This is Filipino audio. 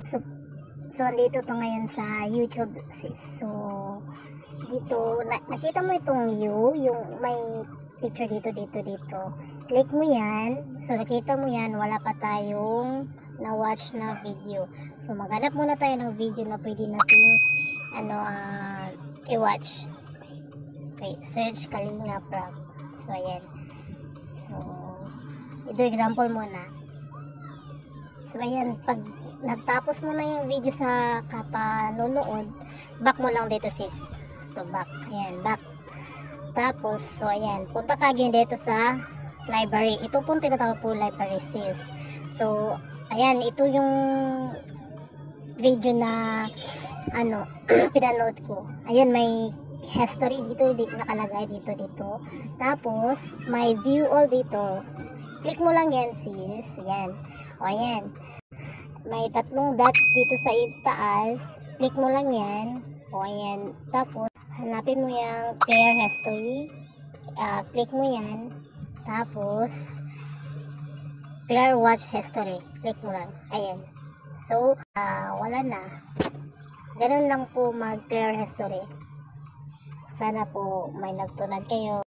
So, andito to ngayon sa YouTube, sis. So, dito, nakita mo itong yung may picture dito. Click mo yan. So, nakita mo yan, wala pa tayong na-watch na video. So, maghanap muna tayo ng video na pwede natin, i-watch. Okay, search Kalinga Prab. So, ayan. So, ito example muna. So, ayan, pag nagtapos mo na yung video sa kapanonood, back mo lang dito, sis. So, back. Ayan, back. Tapos, so, ayan, punta ka again dito sa library. Ito po tinatawag po library, sis. So, ayan, ito yung video na, pinanood ko. Ayan, may history dito, nakalagay dito. Tapos, may view all dito. Click mo lang yan, sis. Ayan. O, ayan. May tatlong dots dito sa itaas. Click mo lang yan. O, ayan. Tapos, hanapin mo yung player history. Click mo yan. Tapos, clear watch history. Click mo lang. Ayan. So, wala na. Ganun lang po mag-clear history. Sana po may nagtunad kayo.